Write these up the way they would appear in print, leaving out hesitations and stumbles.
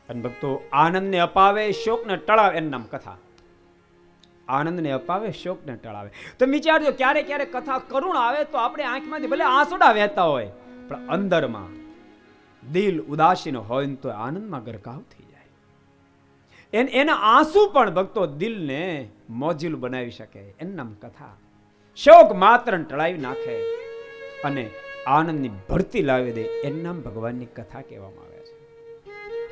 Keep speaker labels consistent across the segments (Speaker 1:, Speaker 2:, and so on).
Speaker 1: અને ભક્તો આનંદને અપાવે શોકને ટળાવે એનું નામ કથા. આનંદને અપાવે શોકને ટળાવે. તમે વિચારજો, ક્યારેક ક્યારેક કથા કરુણ આવે તો આપણે આંખમાંથી ભલે આંસુડા વહેતા હોય, પણ અંદરમાં દિલ ઉદાસીન હોય ને તો આનંદમાં ગરકાવ થઈ જાય. એના આંસુ પણ ભક્તો દિલને મોજીલું બનાવી શકે. એનું નામ કથા. શોક માત્ર ટળાવી નાખે અને આનંદની ભરતી લાવી દે. એનું નામ ભગવાનની કથા કહેવામાં આવે છે.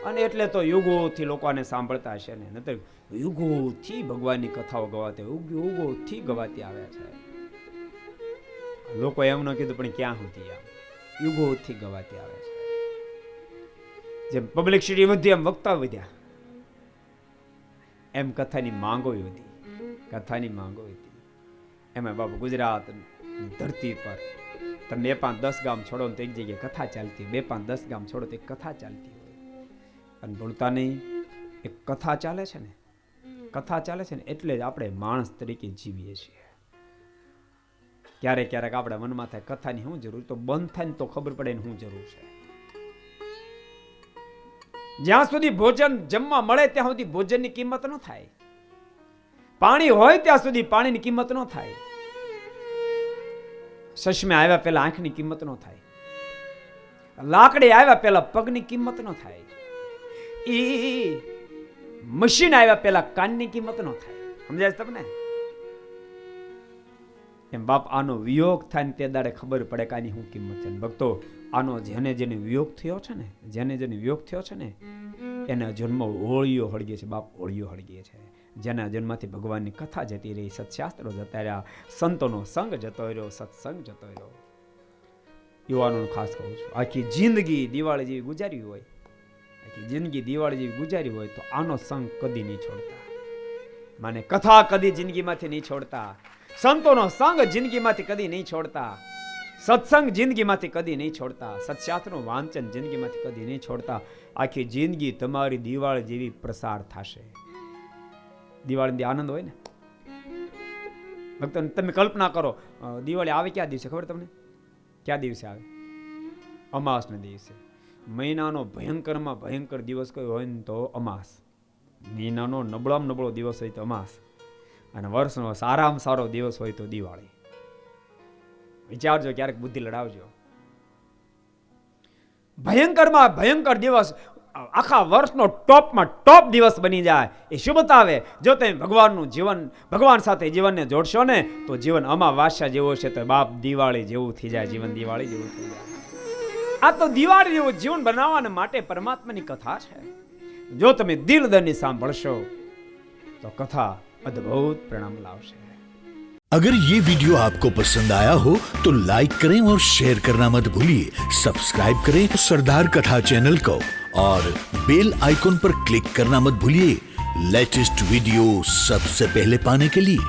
Speaker 1: અને એટલે તો યુગોથી લોકોને સાંભળતા હશે ને, નતર યુગોથી ભગવાનની કથાઓ ગવાતી, યુગોથી ગવાતી આવે છે. લોકો એમ ન કીધું પણ ક્યાં સુધી આમ યુગોથી ગવાતી આવે છે. જેમ પબ્લિસિટી વધી એમ વક્તા વધ્યા, એમ કથાની માંગો વધી. કથાની માંગો વધી. એમાં બાપુ ગુજરાતની ધરતી પર તમે 2-5-10 ગામ છોડો તો એક જગ્યાએ કથા ચાલતી, 2-5-10 ગામ છોડો તો એક કથા ચાલતી હોય. અને ભૂલતા નહીં, એક કથા ચાલે છે ને, કથા ચાલે છે ને એટલે જ આપણે માણસ તરીકે જીવીએ છીએ. ક્યારેક ક્યારેક આપણે મનમાં થાય કથાની શું જરૂર, તો બંધ થાય ને તો ખબર પડે ને શું જરૂર છે. જ્યાં સુધી ભોજન જમવા મળે ત્યાં સુધી ભોજનની કિંમત ન થાય. પાણી હોય ત્યાં સુધી પાણીની કિંમત ન થાય. ચશ્મે આવ્યા પહેલા આંખની કિંમત ન થાય. લાકડી આવ્યા પહેલા પગની કિંમત ન થાય. મશીન આવ્યા પહેલા કાનની કિંમત ન થાય. સમજાય તમને? એમ બાપ આનો વિયોગ થાય ને તે દાડે ખબર પડે કે આની શું કિંમત છે. ભક્તો, આનો જેને જેને વિયોગ થયો છે ને, જેને જેને વિયોગ થયો છે ને, એના જન્મ હોળીઓ હળગે છે. બાપ, હોળીઓ હળગે છે. જેના જન્મથી ભગવાનની કથા જતી રહી, સત્શાસ્ત્રો જતા રહ્યા, સંતોનો સંગ જતો રહ્યો, સત્સંગ જતો રહ્યો. યુવાનોને ખાસ કહું છું, આખી જિંદગી દિવાળી જેવી ગુજારી હોય, આખી જિંદગી દિવાળી જેવી ગુજારી હોય તો આનો સંગ કદી નહીં છોડતા. માને કથા કદી જિંદગીમાંથી નહીં છોડતા, સંતોનો સંગ જિંદગીમાંથી કદી નહીં છોડતા, સત્સંગ જિંદગીમાંથી કદી નહીં છોડતા, સત્શાસ્ત્રનું વાંચન જિંદગીમાંથી કદી નહીં છોડતા. આખી જિંદગી તમારી દિવાળી જેવી પ્રસાર થશે. દિવાળી આનંદ હોય ને ભક્તો, તમે કલ્પના કરો, દિવાળી આવે ક્યાં દિવસે ખબર તમને? ક્યાં દિવસે આવે? અમાસના દિવસે. મહિનાનો ભયંકરમાં ભયંકર દિવસ કોઈ હોય ને તો અમાસ. મહિનાનો નબળામાં નબળો દિવસ હોય તો અમાસ, અને વર્ષનો સારામાં સારો દિવસ હોય તો દિવાળી. વિચારજો, ક્યારેક બુદ્ધિ લડાવજો. ભયંકરમાં ભયંકર દિવસ આખા વર્ષનો ટોપમાં ટોપ દિવસ બની જાય એ શું બતાવે? જો તમે ભગવાનનું જીવન, ભગવાન સાથે જીવનને જોડશો ને તો જીવન અમાવાસ્યા જેવો છે, તો બાપ દિવાળી જેવું થઈ જાય. જીવન દિવાળી જેવું થઈ જાય. આ તો દિવાળી જેવું જીવન બનાવવાને માટે પરમાત્માની કથા છે. જો તમે દિલ દરની સાંભળશો તો કથા અદ્ભુત પરિણામ લાવશે.
Speaker 2: अगर ये वीडियो आपको पसंद आया हो तो लाइक करें और शेयर करना मत भूलिए. सब्सक्राइब करें सरदार कथा चैनल को और बेल आइकॉन पर क्लिक करना मत भूलिए लेटेस्ट वीडियो सबसे पहले पाने के लिए.